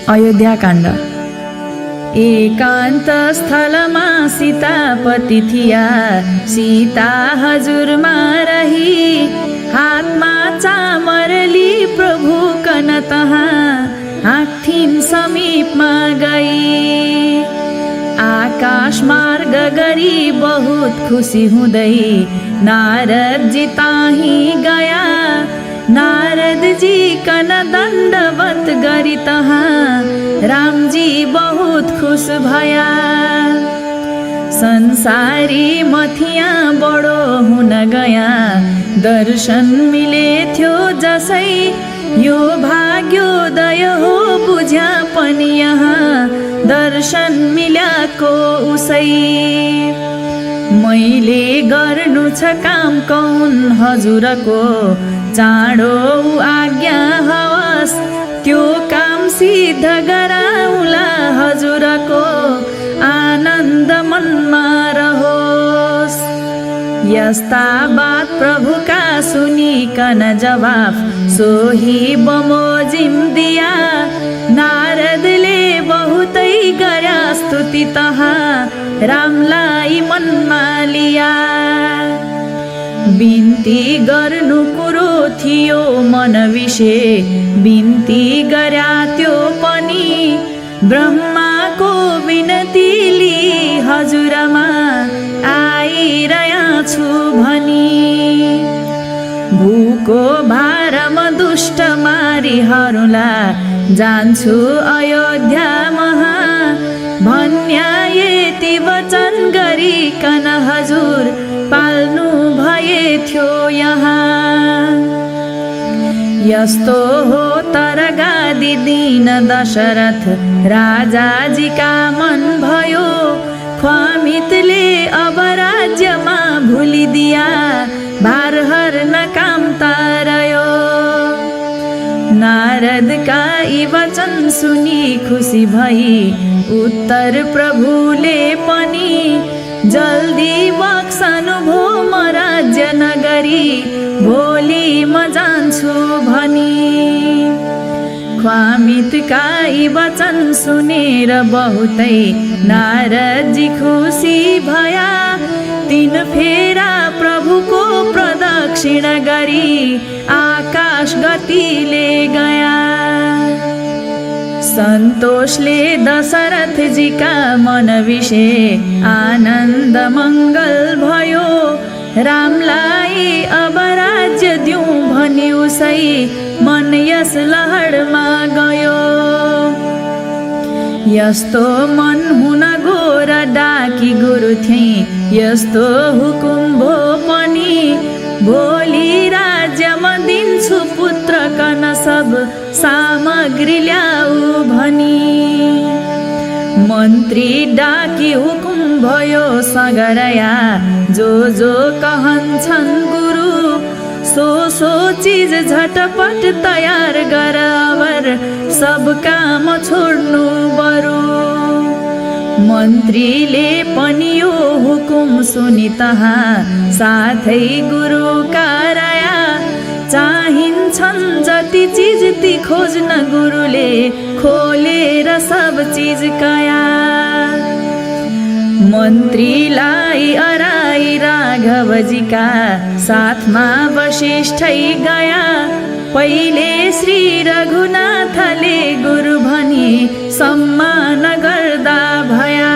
अयोध्याकाण्ड। एकान्त स्थलमा सीतापति थिया, सीता हजुरमा रही, हातमा चामरली प्रभु कन तहाँ, आँखिन समीपमा गई। आकाश मार्ग गरी बहुत खुसी हुँदै नारद जी ताही गया। नारद जी कन दण्डवत गरी तहाँ, राम जी बहुत खुश भया। संसारी मथिया बडो हुन गया, दर्शन मिले थियो जसै, यो भाग्योदय हो बुझ्या पनि यहाँ, दर्शन मिल्याको उसै। मैले गर्नु छ काम कौन हजुरको, चाँडो आज्ञा हवस्, त्यो काम सिद्ध गराउला हजुरको, आनन्द मनमा रहोस्। यस्ता बात प्रभुका सुनिकन जवाफ, सोही बमोजिम दिया। नारदले बहुतै गर्या स्तुति तहाँ, रामलाई मनमा लिया। बिन्ती गर्नु कुरो थियो मन विषय, बिन्ती गर्या त्यो पनि, ब्रह्माको विनती लि हजुरमा आइरया छु भनी। भूको भारमा दुष्ट मारिहरूलाई जान्छु अयोध्या महा, भन्या यति वचन गरिकन हजुर पाल्नु भए थियो यहाँ। यस्तो हो तर गादी दिन दशरथ राजाजीका मन भयो, ख्वामितले अब राज्यमा भुलिदिया, भार हर्न काम तारयो। नारदका यी वचन सुनि खुसी भई, उत्तर प्रभुले पनि जल्दी बक्सनु भो म राज्य नगरी, भोलि म जान्छु भनी। ख्वामितका यी वचन सुनेर बहुतै नारदजी खुसी भया। तीन फेरा प्रभुको प्रदक्षिण गरी, आकाश गतिले गया। सन्तोषले दशरथ जीका मन विषय, आनन्द मङ्गल भयो। रामलाई अब राज्य दिउँ भनी उसै, मन यस लहरमा गयो। यस्तो मन हुन गोर डाकी गुरु थिए, यस्तो हुकुम भो पनि, भोलि राज्यमा दिन्छु पुत्र कन सब सामग्री ल्याऊ भनी। मन्त्री डाकी हुकुम भयो सगरया, जो जो कहन्छन् गुरु, सो चीज झटपट तयार गर, अवर सब काम छोड्नु बरु। मन्त्रीले पनि यो हुकुम सुनि तहाँ, साथै गुरु कराया। चाहिन्छन् जति चिज ती खोज्न गुरुले, खोलेर सब चिज कया। मन्त्रीलाई अराई राघवजीका साथमा वशिष्ठै गया। पहिले श्री रघुनाथले गुरु भनी सम्मान गर्दा भया।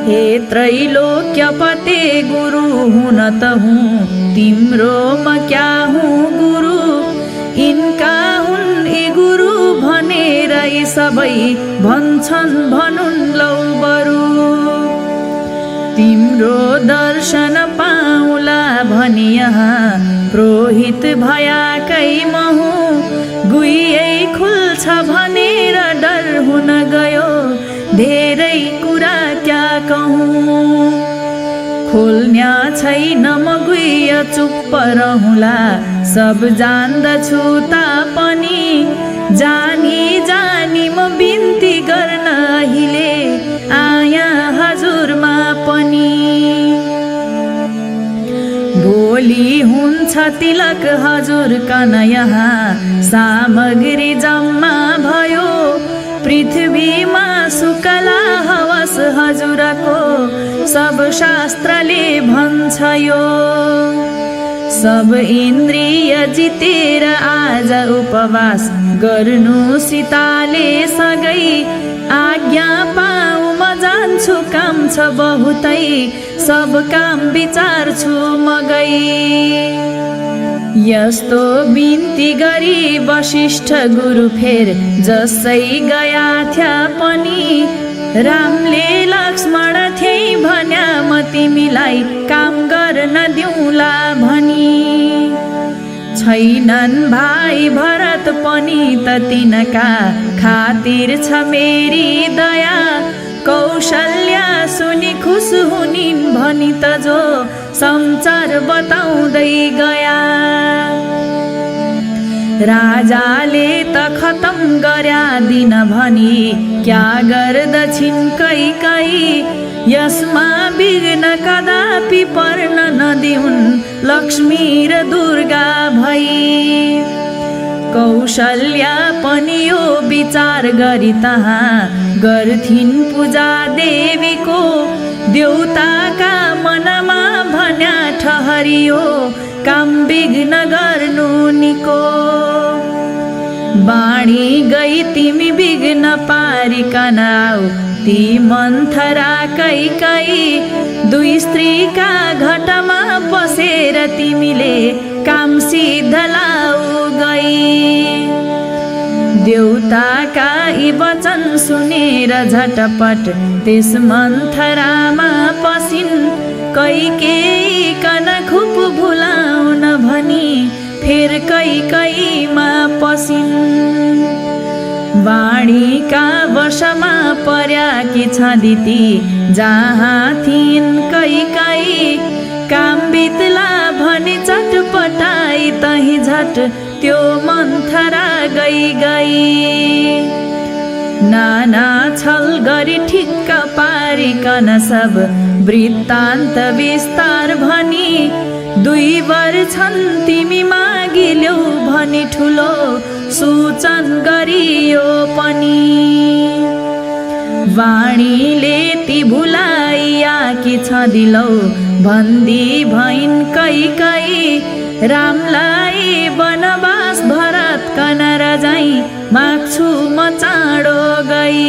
हे त्रैलोक्यपते गुरु हुन त हुँ, तिम्रो म क्या हुँ गुरु। इनका हुन् यी गुरु भनेर यी सबै भन्छन् भनुन् लौ बरु। तिम्रो दर्शन पाउला भनी यहाँ, पुरोहित भयाकै म हुँ। गुइयै खुल्छ भनेर डर हुन गयो, धेरै कुरा क्या कहूँ। खोल्न्या छैन म गुइया चुप्प रहुला, सब जान्दछु तापनि। जानी जानी म बिन्ती गर्न अहिले आया हजुरमा पनि। भोलि हुन्छ तिलक हजुर कन यहाँ, सामग्री जम्मा भयो। भुइँमा सुकला हवस हजुरको सब शास्त्रले भन्छ यो। सब इन्द्रिय जितेर आज उपवास गर्नु सीताले सगै आज्ञा पाऊ म जान्छु काम छ बहुतै सब काम विचार्छु मगै। यस्तो बिन्ती गरी वशिष्ठ गुरु फेर जसै गया थिया पनि रामले लक्ष्मण थिए भन्या म तिमीलाई काम गर्न दिउँला भनी। छैनन् भाइ भरत पनि त तिनका खातिर छ मेरी दया। कौशल्या सुनि खुस हुनिन् भनी त जो समाचार बताउँदै गया। राजाले त खतम गर्या दिन भनी क्या गर्दछिन् कैकै। यसमा विघ्न कदापि पर्न नदिउन् लक्ष्मी र दुर्गा भई। कौशल्या पनि यो विचार गरी तहाँ गर्थिन् पूजा देवीको। देउताका मनमा भन्या ठहरियो काम विघ्न गर्नु निको। बाणी गई तिमी विघ्न पारिकन आऊ ती मन्थरा कैकै। दुई स्त्रीका घटमा बसेर तिमीले काम सिद्ध लाऊ गई। देउताका यी वचन सुनेर झटपट त्यस मन्थरामा पसिन्। कैकेयी कन खुप भुलाउन भनी फेर कैकैमा पसिन्। वाणीका वशमा पर्याकी छदिती जहाँ थिइन् कैकै। काम बित्ला भनी चटपटाई तही झट त्यो मन्थरा गई। नाना छल गरी ठिक्क पारिकन सब वृत्तान्त विस्तार भनी। दुई वर छन् तिमी मागिल्यौ भनी ठुलो सूचन गरियो पनि। वाणीले ती भुलाइया कि छदिलौ भन्दी भइन् कैकै। रामलाई वनवास भरत कनर जाई माग्छु म चाँडो गई।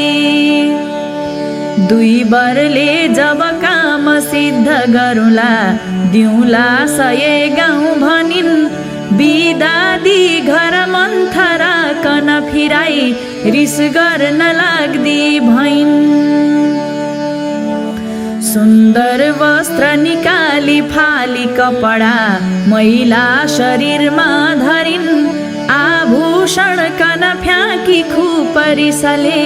दुई वरले जब काम सिद्ध गरुला दिउँला 100 गाउँ भनिन्। बिदा दि घर मन्थरा कन फिराई रिस गर्न लाग्दी भइन्। सुन्दर वस्त्र निकाली फाली कपडा महिला शरीरमा धरिन्। आभूषण कन फ्याँकी खुपरिसले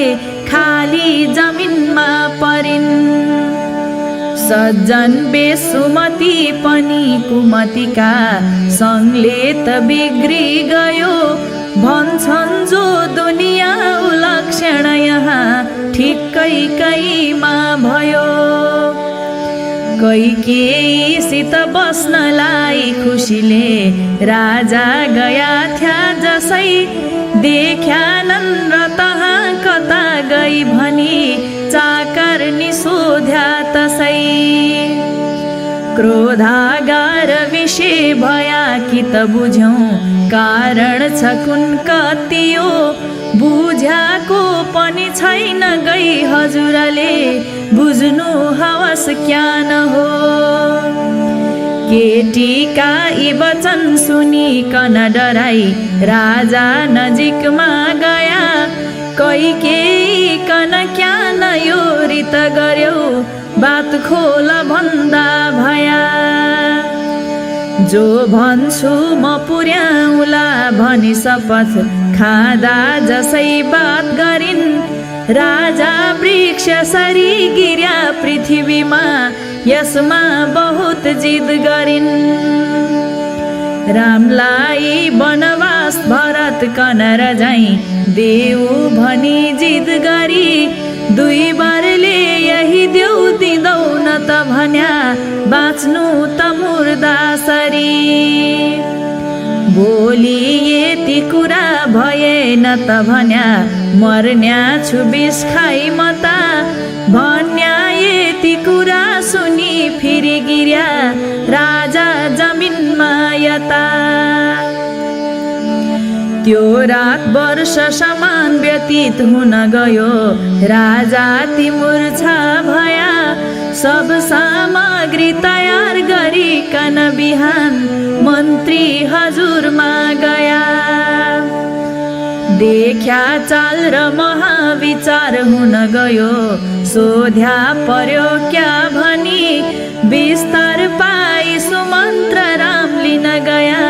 खाली जमिनमा परिन्। सज्जन बेसुमती पनि कुमतिका सङ्गले त बिग्री गयो। भन्छन् जो दुनिया उलक्षण यहाँ ठिक्कै कैमा भयो। कैकेयीसित बस्नलाई खुसीले राजा गया थिया जसै। देख्यानन् र तहाँ कता गई भनी चाकरनी सोध्या तसै। क्रोधागार विषय भया कि त बुझौँ कारण छ कुन कतियो। बुझ्याको पनि छैन गई हजुरले बुझ्नु हवस क्या न हो। केटीका यी वचन सुनिकन डराई राजा नजिकमा गया। कैकेयी कन क्या न यो रित गर्यौ बात खोल भन्दा भया। जो भन्छु म पुर्याउला भनी शपथ खाँदा जसै बात गरिन्। राजा वृक्ष सरी गिर्या पृथ्वीमा यसमा बहुत जिद गरिन्। रामलाई वनवास भरत कनर जाई देऊ भनी जिद गरी। दुई वरले यही देऊ दिँदौ न त भन्या बाँच्नु त मुर्दा सरी। भोलि यति कुरा भएन त भन्या मर्न्या छु विष खाइ म त भन्या यति कुरा सुनि फेरि गिर्या राजा जमिनमा यता। त्यो रात वर्ष समान व्यतीत हुन गयो राजा ती मूर्छा भया। सब सामग्री तयार गरिकन बिहान मन्त्री हजुरमा गया। देख्या चाल र महाविचार हुन गयो सोध्या पर्यो क्या भनी विस्तार पाई सुमन्त्र राम लिन गया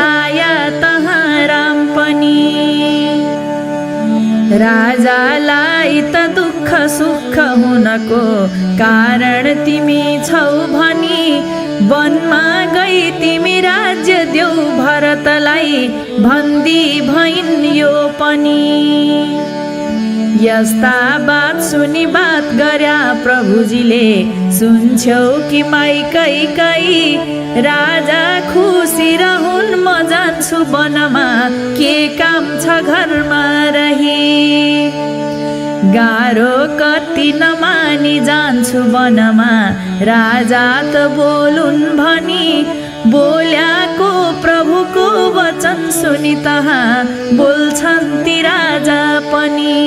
आया तहाँ राम पनि। राजालाई त दुःख सुख हुनको कारण तिमी छौ भनी वनमा गई तिमी राज्य देऊ भरतलाई भन्दी भइन् यो पनि। यस्ता बात सुनि बात गर्या प्रभुजीले सुन्छौ कि माई कैकै राजा खुसी रहून् म जान्छु वनमा के काम छ घरमा रही। गाह्रो कति नमानी जान्छु वनमा राजा त बोलुन् भनी बोल्याको प्रभुको वचन सुनि तहाँ बोल्छन् ती राजा पनि।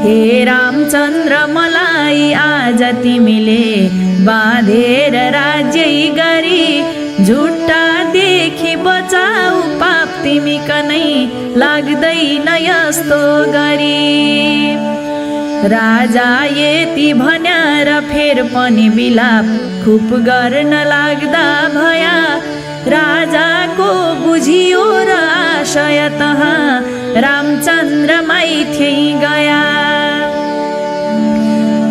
हे रामचन्द्र मलाई आज तिमीले बाँधेर राज्य गरी झुट्टा देखि बचाऊ पाप तिमी कनै लाग्दैन यस्तो गरी। राजा यति भन्या र फेर पनि बिलाप खुप गर्न लाग्दा भया। राजाको बुझियो र आशय तहाँ रामचन्द्र माइथि गया।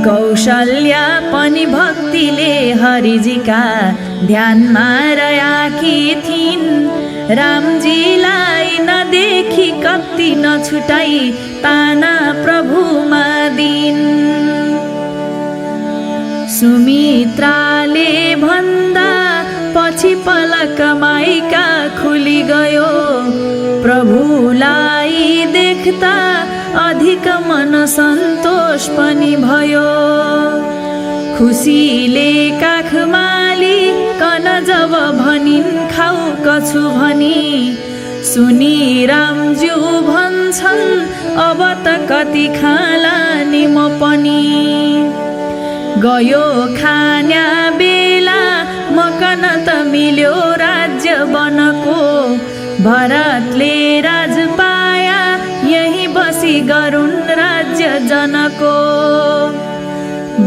कौशल्या पनि भक्तिले हरिजीका ध्यानमा रयाकी थिइन्। रामजीलाई नदेखि कति नछुटाई ताना प्रभुमा दिन्। सुमित्राले भन्दा पछि पलक माइका खुली गयो। प्रभुलाई देख्दा अधिक मन सन्तोष पनि भयो। खुसीले काखमाली कन जब भनिन् खाऊ कछु भनी सुनि रामज्यू भन्छन् अब त कति खाला नि म पनि। गयो खान्या बेला मकन त मिल्यो राज्य वनको भरतले राज पाया यही बसी गरुन् राज्य जनको।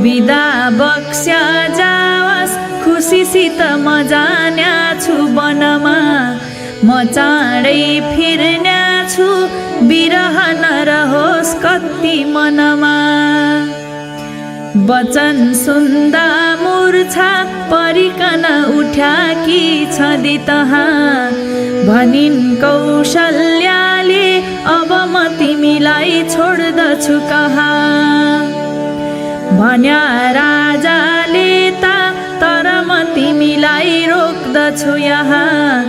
बिदा बक्स्या जावस् खुसीसित म जान्या छु वनमा म चाँडै फिर्न्या छु बिरह नरहोस् कति मनमा। वचन सुन्दा मूर्छा परिकन उठ्या कि छदी तहाँ भनिन् कौशल्याले अब म तिमीलाई छोड्दछु कहाँ। भन्या राजाले ता तर म तिमीलाई रोक्दछु यहाँ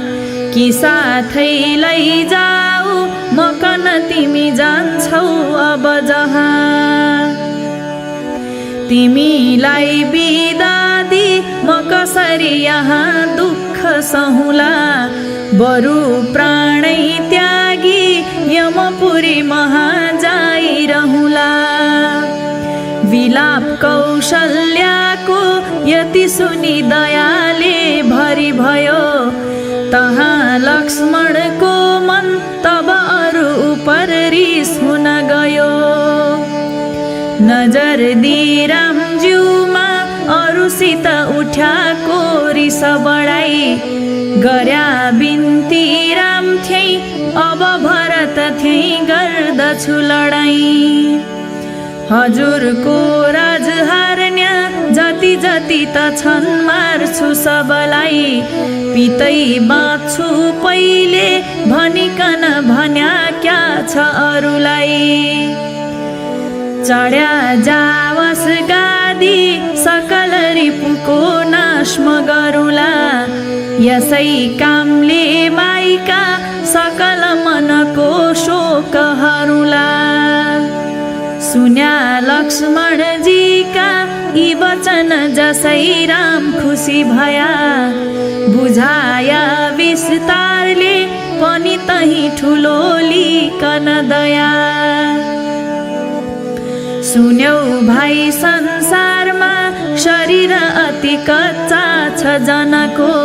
कि साथै लैजाऊ मकन तिमी जान्छौ अब जहाँ। तिमीलाई बिदा दि म कसरी यहाँ दुःख सहुला बरु प्राणै त्यागी यमपुरी महा जाइरहुला। विलाप कौशल्याको यति सुनि दयाले भरि भयो। तहाँ लक्ष्मणको मन तब अरु उपर रिस हुन गयो। नजर दि रामज्यूमा अरूसित उठ्याको रिस बढाई गर्या बिन्ती राम थिए अब भरत थिए गर्दछु लडाई। हजुरको राजहार्न्या जति जति त छन् मार्छु सबलाई पितै बाँच्छु पहिले भनिकन भन्या क्या छ अरूलाई। चढ्या जावस गादी सकल रिपुको नाश म गरुला यसै कामले माइका सकल मनको शोकहरुला। सुन्या लक्ष्मणजीका यी वचन जसै राम खुसी भया। बुझाया विस्तारले पनि तही ठुलो लिकन दया। सुन्यौ भाइ संसारमा शरीर अति कच्चा छ जनको।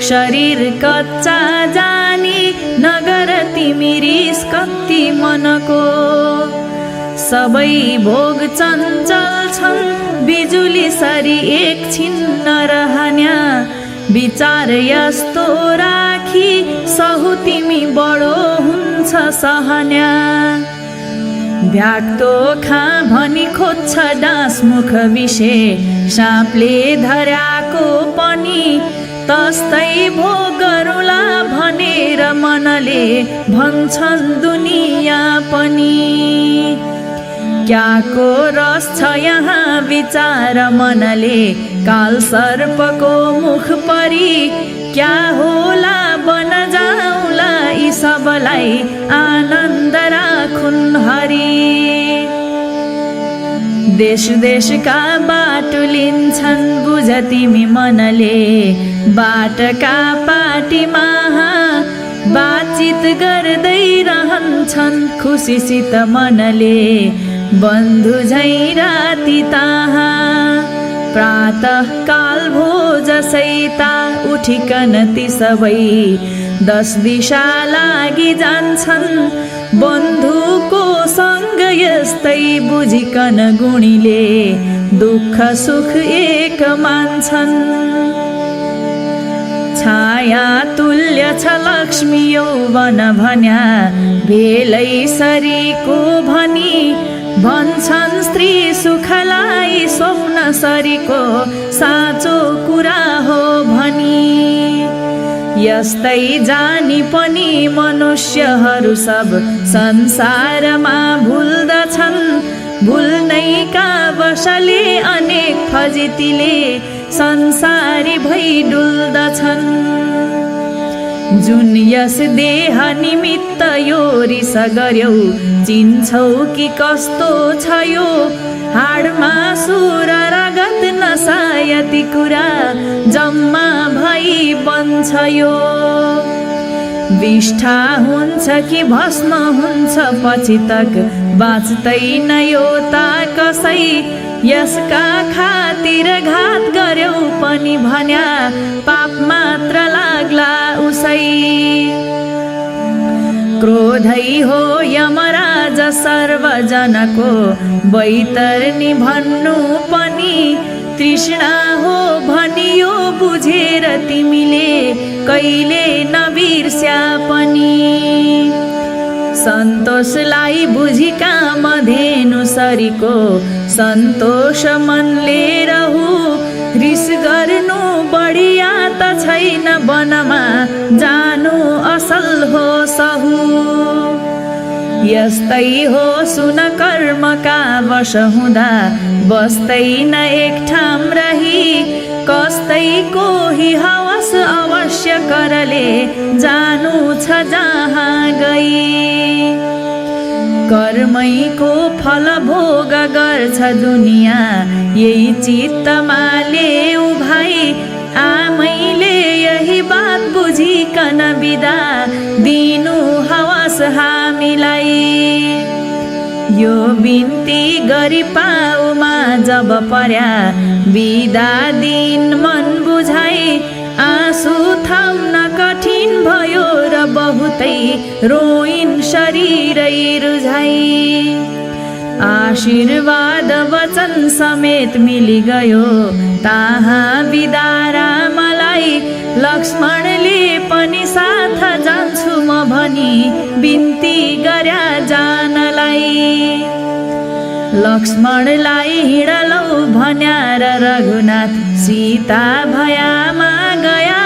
शरीर कच्चा जानी नगर तिमी रिस कति मनको। सबै भोग चञ्चल छन् बिजुली सरी एकछिन नरहन्या। विचार यस्तो राखी सहु तिमी बडो हुन्छ सहन्या। भ्याक्तो खा भनी खोज्छ डाँस मुख विषे साँपले धर्याको पनि। तस्तै भोग गरौँला भनेर मनले भन्छन् दुनिया पनि। क्याको रस छ यहाँ विचार मनले काल सर्पको मुख परी। क्या होला बन जाउला यी सबलाई आनन्द राखुन् हरि। देश देशका बाटो लिन्छन् बुझ तिमी मनले। बाटका पाटीमा बातचित गर्दै रहन्छन् खुसीसित मनले। बन्धु झै राति ताहाँ प्रातः काल भोज सैता उठिकन ती सबै 10 दिशा लागि जान्छन्। बन्धुको सँग यस्तै बुझिकन गुणीले दुःख सुख एक मान्छन्। छाया तुल्य छ लक्ष्मी यौवन भन्या भेलै सरीको भनी। भन्छन् स्त्री सुखलाई स्वप्न सरीको साँचो कुरा हो भनी। यस्तै जानी पनि मनुष्यहरू सब संसारमा भुल्दछन्। भुल्नैका वशले अनेक फजितीले संसारी भई डुल्दछन्। जुन यस देह निमित्त यो रिस गर्यौ चिन्छौ कि कस्तो छ यो। हाड मासु र रगत नसायती कुरा जम्मा भई बन्छ यो। विष्ठा हुन्छ कि भस्म हुन्छ पछि तक बाँच्दैन यो ता कसै। यसका खातिर घात गर्यौ पनि भन्या पाप मात्र लाग्ला उसै। क्रोधै हो यमराज सर्वजनको बैतरनी भन्नु पनि। तृष्णा हो भनियो बुझेर तिमीले कहिले नबिर्स्या पनि। सन्तोषलाई बुझी कामधेनु सरीको सन्तोष मनले रहु। रिस गर्नु बढिया त छैन वनमा जानु असल हो सहु। यस्तै हो सुन कर्मका वश हुँदा बस्दैन एक ठाम रही। कस्तै कोही हवस अवश्य करले जानु छ जहाँ गई। कर्मैको फल भोग गर्छ दुनिया यही चित्तमा ल्याऊ भाइ। आमैले यही बात बुझिकन बिदा दिनु हवस हामीलाई। यो बिन्ती गरी पाउमा जब पर्या बिदा दिन मन बुझाइ। आँसु थाम्न कठिन भयो र बहुतै रोइन् शरीरै रुझाइ। आशीर्वाद वचन समेत मिली गयो ताहाँ बिदा रामलाई। लक्ष्मणले पनि साथ जान्छु म भनी बिन्ती गर्या जानलाई। लक्ष्मणलाई हिँडलौ भन्या र रघुनाथ सीता भयामा गया।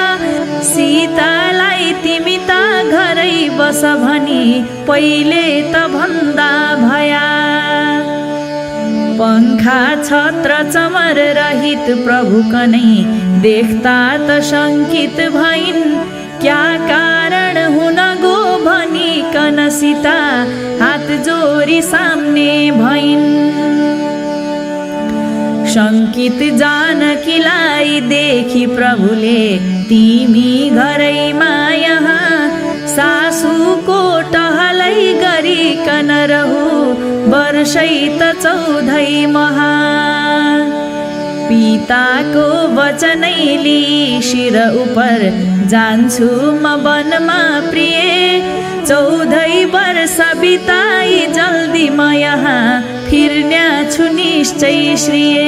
सीतालाई तिमी त घरै बस भनी पहिले त भन्दा भया। पंखा छत्र चमर रहित प्रभु कनै देख्दा त शङ्कित भइन्। क्या कारण हुन गो भनिकन सीता हात जोरी सामने भइन्। शङ्कित जानकीलाई देखि प्रभुले तिमी घरैमा यहाँ सासूको टहलै गरिकन रहु वर्षै त 14 महा। पिताको वचनै लिई शिर उपर जान्छु म वनमा प्रिय। 14 वर्ष बिताई जल्दी म यहाँ फिर्न्या छु निश्चय श्रिय।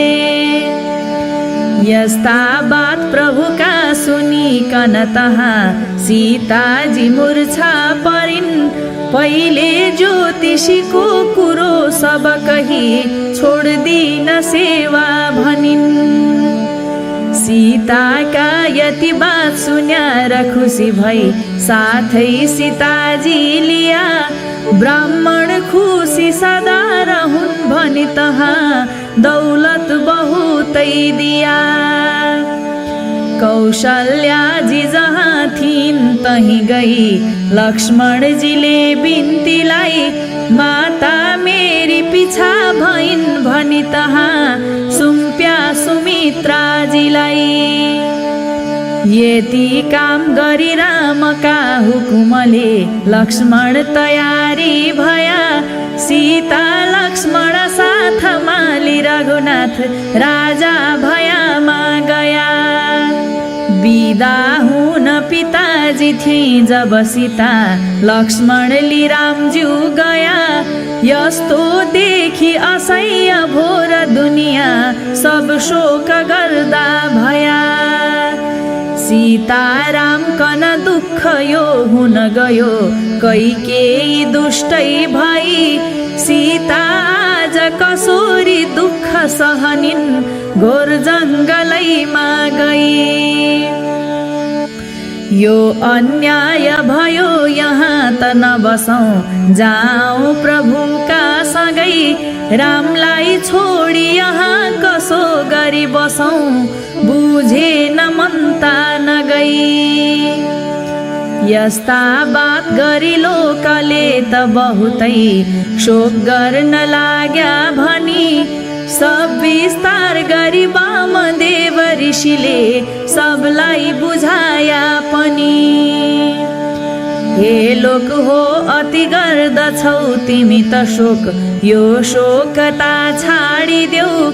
यस्ता बात प्रभुका सुनिकन तहाँ सीताजी मूर्छा परिन्। पहिले ज्योतिषीको कुरो सब कही छोड्दिन सेवा भनिन्। सीताका यति बात सुन्यार खुसी भई साथै सीताजी लिया। ब्राह्मण खुसी सदा रहून् भनी तहाँ दौलत बहुतै दिया। कौशल्याजी जहाँ थिइन् तहीं गई लक्ष्मणजीले बिन्तीलाई। माता मेरी पिछा भइन् भनी तहाँ सुम्प्या सुमित्राजीलाई। यति काम गरी रामका हुकुमले लक्ष्मण तयारी भया। सीता लक्ष्मण साथ माली रघुनाथ राजा भयामा गया। बिदा हुन पिताजी थिए जब सीता लक्ष्मणले रामज्यू गया। यस्तो देखि असह्य भोर दुनिया सब शोक गर्दा भया। सीता राम कन दुःख यो हुन गयो कैकेयी दुष्टै भई। सीता आज कसोरी दुःख सहनिन् घोर जङ्गलैमा गई। यो अन्याय भयो यहाँ त नबसौँ जाऊँ प्रभुका सँगै। रामलाई छोडी यहाँ कसो गरी बसौँ बुझेन मनता नगई। यस्ता बात गरी लोकले त बहुतै शोक गर्न लाग्या भनी। सब विस्तार गरी वामदेव ऋषिले सबलाई बुझाया पनि। हे लोक हो अति गर्दछौ तिमी त शोक यो शोकता छाडिदेऊ।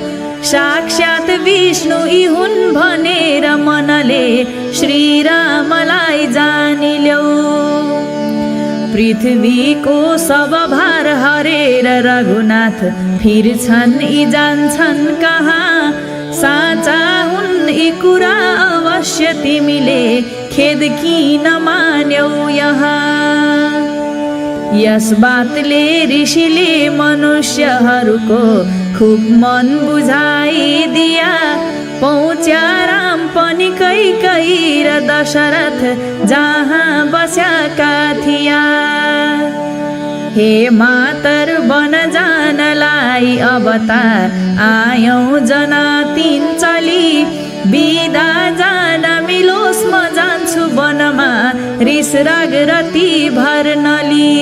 साक्षात् विष्णु यी हुन् भनेर मनले श्रीरामलाई जानिल्याऊ। पृथ्वीको सब भार हरेर रघुनाथ फिर्छन् यी जान्छन् कहाँ। साँचा हुन् यी कुरा अवश्य तिमीले खेद किन मान्यौ यहाँ। यस बातले ऋषिले मनुष्यहरूको खुब मन बुझाइदिया। पहुँच्या राम पनि कैकेयी र दशरथ जहाँ बस्याका थिया। हे मातर वन जानलाई अवतार आयौँ जना 3 चली। बिदा जान मिलोस् म जान्छु वनमा रिस राग रति भर्नली।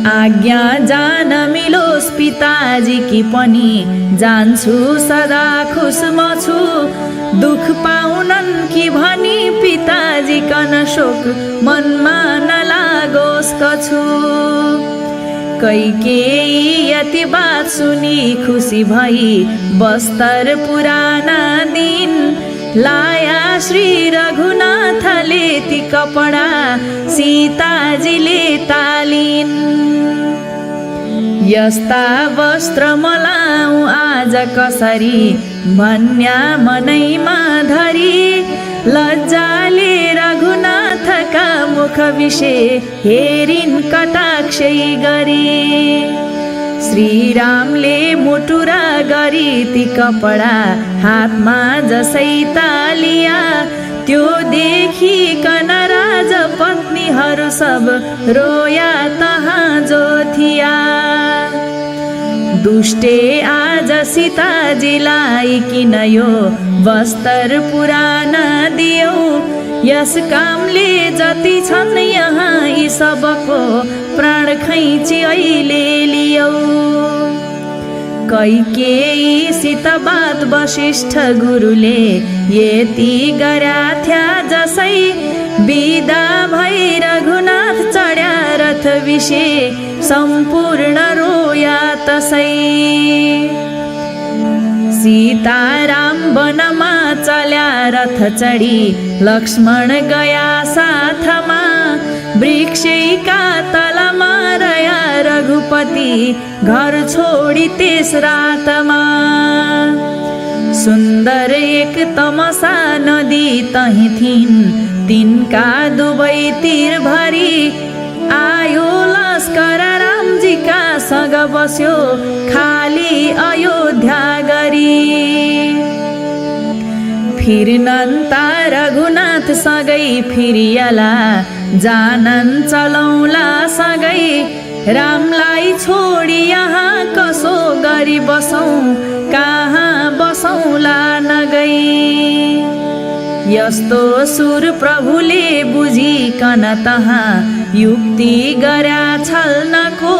आज्ञा जान मिलोस् पिताजी की पनि जान्छु सदा खुस म छु। दुख पाउनन् कि भनी पिताजी कन शोक मनमा नलागोस् कछु। कैकेयी यति बात सुनी खुसी भई बस्तर पुराना दिन। लाया श्री रघुनाथले ती कपडा सीताजीले तालिन्। यस्ता वस्त्र मलाऊ आज कसरी भन्या मनैमा धरी। लज्जाले रघुनाथका मुख विषय हेरिन् कटाक्षै गरी। श्रीरामले मुटुरा गरी ती कपडा हातमा जसै तालिया। त्यो देखिकन राजपत्नीहरू सब रोया तहाँ जो थिया। दुष्टे आज सीताजीलाई किन यो वस्त्र पुराण दियौ। यस कामले जति छन् यहाँ यी सबको प्राण खैँची अहिले लियौ। कैकेयीसित बात वशिष्ठ गुरुले यति गर्या थ्या जसै। बिदा भई रघुनाथ चढ्या रथ विषे सम्पूर्ण रोया तसै। सीताराम वनमा चल्या रथ चढी लक्ष्मण गया साथमा। वृक्षैका तलमा रया रघुपति घर छोडी त्यस रातमा। सुन्दर एक तमसा नदी तही थिइन् तिनका दुवै तीर भरी। आयो लस्कर रामजीका सँग बस्यो खाली अयोध्या गरी। फिर्नन्ता रघुनाथ सँगै फिरियला जानन् चलौला सँगै। रामलाई छोडी यहाँ कसो गरी बसौँ कहाँ बसौँला नगई। यस्तो सुर प्रभुले बुझिकन तहाँ युक्ति गर्या छल्नको।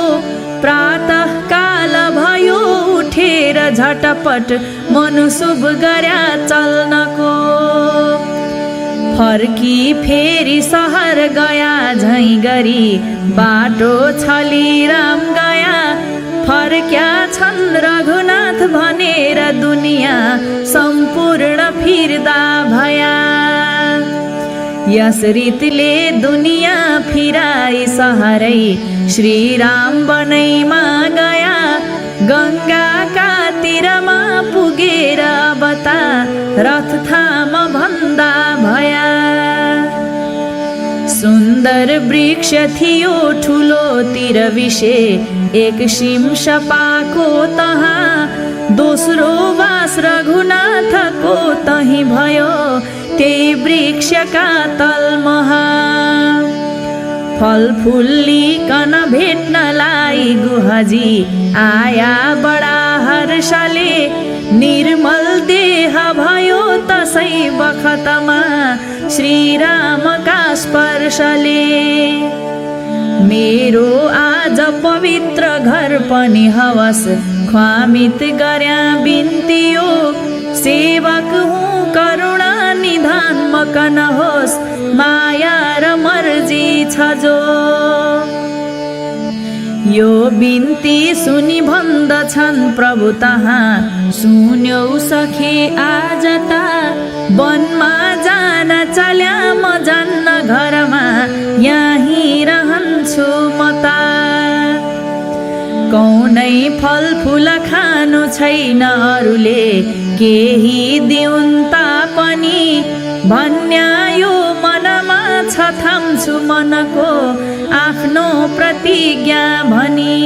प्रातः काल भयो उठेर झटपट मनु शुभ गर्या चल्नको। फर्की फेरि सहर गया झैँ गरी बाटो छली राम गया। फर्क्या छन् रघुनाथ भनेर दुनियाँ सम्पूर्ण फिर्दा भया। यस रीतिले दुनियाँ फिराई सहरै श्रीराम बनैमा गया। गङ्गाका तीरमा पुगेर बता रथ थाम भन्दा भया। सुन्दर वृक्ष थियो ठुलो तिर विषे एक सिंहपाको तहाँ। दोस्रो वास रघुनाथको तही भयो त्यही वृक्षका तलमहा। फलफुल्लीकन भेट्नलाई गुहजी आया बडा हर्षले। निर्मल देह भयो तसै बखतमा श्रीरामका स्पर्शले। मेरो आज पवित्र घर पनि हवस ख्वामित गर्या बिन्तियो। सेवक हुँ करुणा निधान मकन होस् माया र मर्जी छ जो। यो बिन्ती सुनि भन्दछन् प्रभु तहाँ सुन्यौ सखे आज ता। वनमा जान चल्या म जान्न घरमा यहीँ रहन्छु म ता। कौनै फलफुल खानु छैन अरूले केही दिउन् तापनि। भन्यायो मनमा छ थाम्छु मनको आफ्नो प्रतिज्ञा भनी।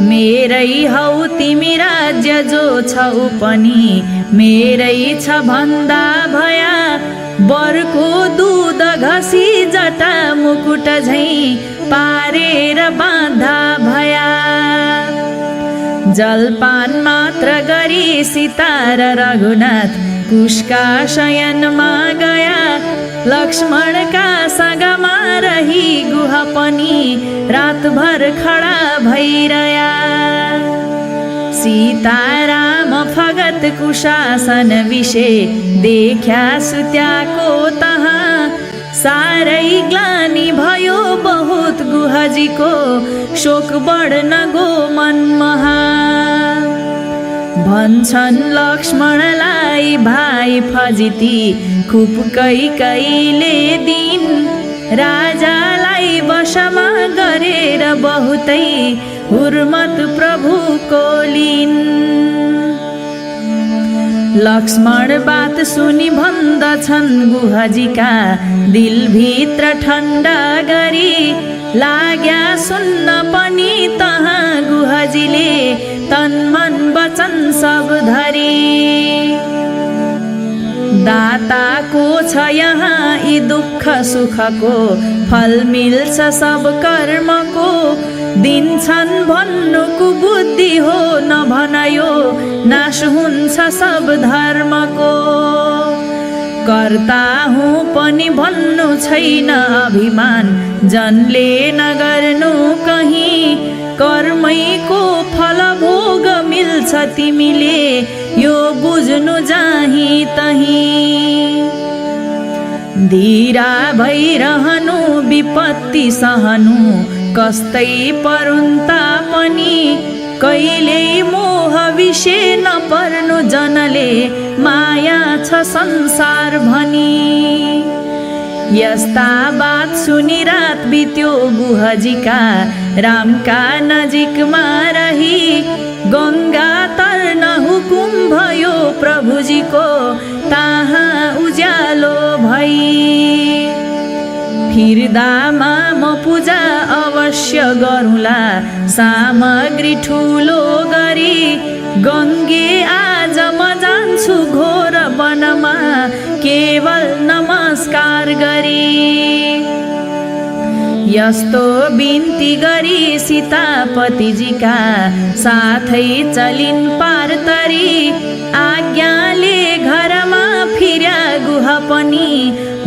मेरै हौ तिमी राज्य जो छौ पनि मेरै छ भन्दा भया। बरको दुध घसी जटा मुकुट झैँ पारेर बाँधा भया। जलपान मात्र गरी सीता र रघुनाथ कुशका शयनमा गया। लक्ष्मणका सँगमा रही गुह पनि रातभर खडा भइरया। सीताराम फगत कुशासन विषे देख्या सुत्याको तहाँ। सारै ग्लानि भयो बहुत गुहजीको शोक बढ्न गो मनमहा। भन्छन् लक्ष्मणलाई भाइ फजिती खुब कैकैले दिन। राजालाई वशमा गरेर बहुतै हुर्मत प्रभुको लिन। लक्ष्मण बात सुनि भन्दछन् गुहजीका दिलभित्र ठण्डा गरी। लाग्या सुन्न पनि तहाँ गुहजीले तन मन वचन सब धरी। दाताको छ यहाँ यी दुःख सुखको फल मिल्छ सब कर्मको। दिन्छन् भन्नुको बुद्धि हो नभनायो, नाश हुन्छ सब धर्मको। कर्ता हुँ पनि भन्नु छैन अभिमान, जनले नगर्नु कहीँ, कर्मैको फल भोग मिल्छ तिमीले, यो बुझ्नु जाहीँ तहीँ। धीरा भइरहनु विपत्ति सहनु, कस्तै परुन्ता पनि, कहिल्यै मोह विषय नपर्नु जनले, माया छ संसार भनी। यस्ता बात सुनि रात बित्यो गुहजीका, रामका नजिकमा रही, गङ्गा तर्न हुकुम भयो प्रभुजीको, ताहाँ उज्यालो भई। फिर्दामा म पूजा अवश्य गरौँला, सामग्री ठुलो गरी, गङ्गे आज म जान्छु घोर वनमा, केवल नमस्कार गरी। यस्तो बिन्ती गरी सीतापतिजीका, साथै चलिन् पार तरी, आज्ञाले घरमा फिर्या गुह पनि,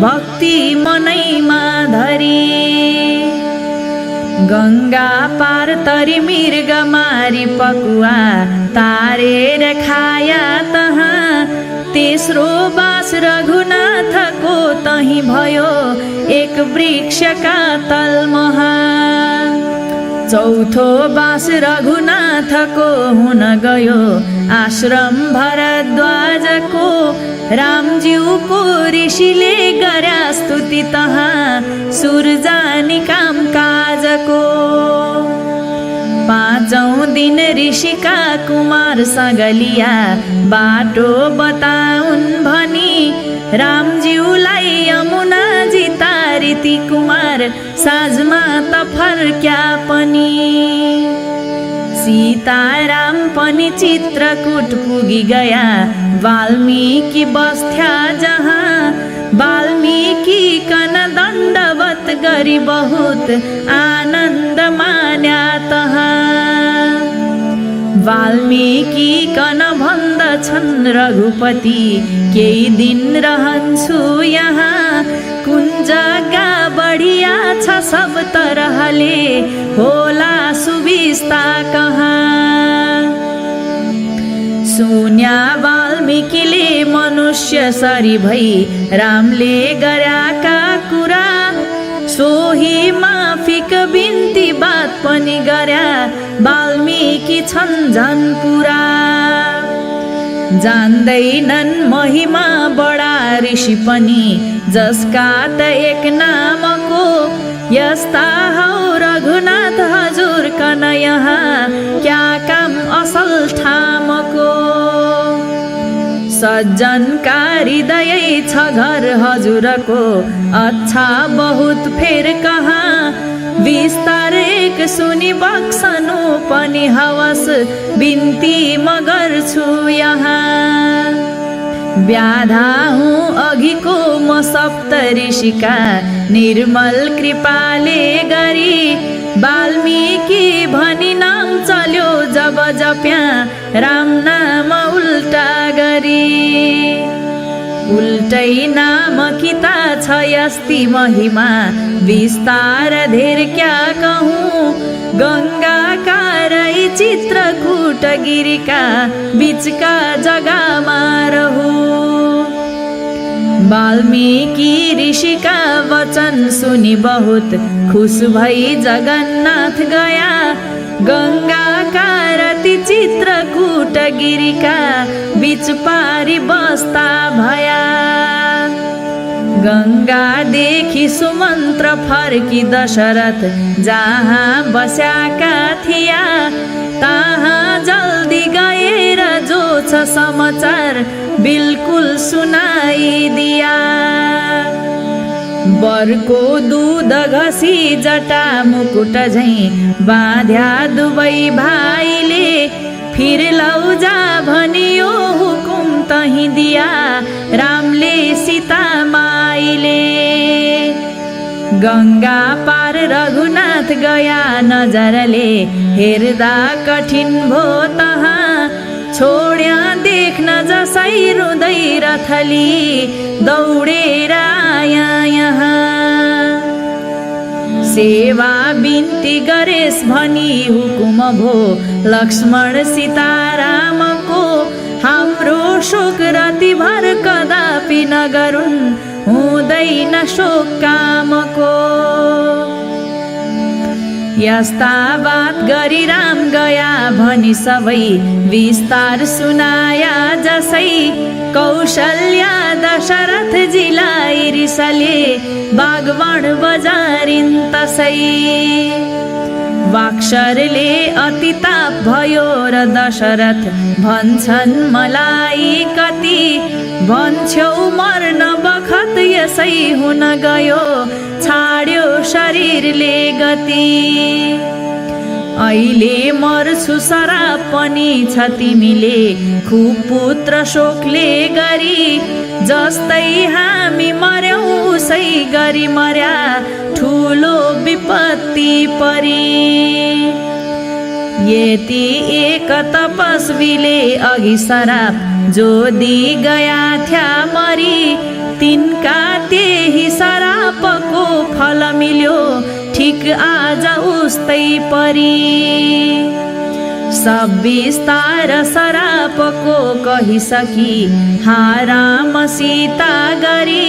भक्ति मनैमा धरी। गङ्गा पार तरी मृग मारी पकुवा, तारेर खाया तहाँ, तेस्रो बास रघुनाथको तही भयो, एक वृक्षका तलमहा। चौथो बास रघुनाथको हुन गयो, आश्रम भरद्वाजको, रामज्यूको ऋषिले गर्या स्तुति तहाँ, सुरजानी काम काजको। पाँचौं दिन ऋषिका कुमार सगलिया, बाटो बताउन् भनी, रामज्यूलाई यमुनाजी तारिती कुमार, साँझमा त फर्क्या पनि। सीताराम पनि चित्रकूट पुगी गया, वाल्मीकि बस्थ्या जहाँ, वाल्मीकि कन दण्डवत गरी बहुत, आनन्द मान्या तहाँ। वाल्मीकि कन भन्दछन् रघुपति, केही दिन रहन्छु यहाँ, कुन जग्गा बढिया छ सब तरहले, होला सुविस्ता कहाँ। सुन्या वाल्मीकिले मनुष्य सरी भई, रामले गर्याका कुरा, सोही माफिक बिन्ती बात पनि गर्या, वाल्मीकि छन् झन् पुरा। जान्दैनन् महिमा बडा ऋषि पनि, जसका त एक नामको, यस्ता हौ रघुनाथ हजुर कन यहाँ, क्या काम असल ठामको। सज्जनका हृदय छ घर हजुरको, अच्छा बहुत फेर कहाँ, विस्तार एक सुनि बक्सनु पनि हवस, बिन्ती म गर्छु यहाँ। व्याधा हुँ अघिको म सप्त ऋषिका, निर्मल कृपाले गरी, वाल्मीकि भनी नाम चल्यो जब जप्या, राम नाम उल्टा गरी। उल्टै नाम किता छ यस्ती महिमा, विस्तार धेर क्या कहूँ, गङ्गा रै चित्रकूट गिरिका, बिचका जग्गामा रहूँ। वाल्मीकि ऋषिका वचन सुनि बहुत, खुश भई जगन्नाथ गया, गङ्गा रति चित्रकूट गिरिका, बिच पारी बस्ता भया। गङ्गा देखि सुमन्त्र फर्की दशरथ, जहाँ बस्याका थिया, तहाँ जल्दी गएर जो छ समाचार, बिल्कुल सुनाइदिया। बरको दूध घसी जटा मुकुट झैं, बाँध्या दुवै भाइले, फिर लौजा भनियो हुकुम तही दिया, रामले सीता माइले। गङ्गा पार रघुनाथ साथ गया नजरले हेर्दा कठिन भो तहाँ छोड्या देख्न जसै रुँदै रथली दौडेर आया यहाँ सेवा बिन्ती गरेस् भनी हुकुम भो लक्ष्मण सीतारामको हाम्रो शोक रतिभर कदापि नगरुन् हुँदैन शोक कामको यस्ता बात गरी राम गया भनी सबै विस्तार सुनाया जसै कौशल्या दशरथ जिलाई रिसले बागवान बजारिन् तसै वाक्शरले अति ताप भयो र दशरथ भन्छन् मलाई कति भन्छौ मर्न बखत यसै हुन गयो छाड्यो शरीरले गति अहिले मर्छु सराप पनि छ तिमीले खुब पुत्र शोकले गरी जस्तै हामी मर्यौ उसै गरी मर्या ठुलो विपत्ति परी यति एक तपस्वीले अघि सराप जोदी गया थ्या मरी तिनका त्यही सरापको फल मिल्यो ठिक आज उस्तै परी सब विस्तार सरापको कहिसकी हाराम सीता गरी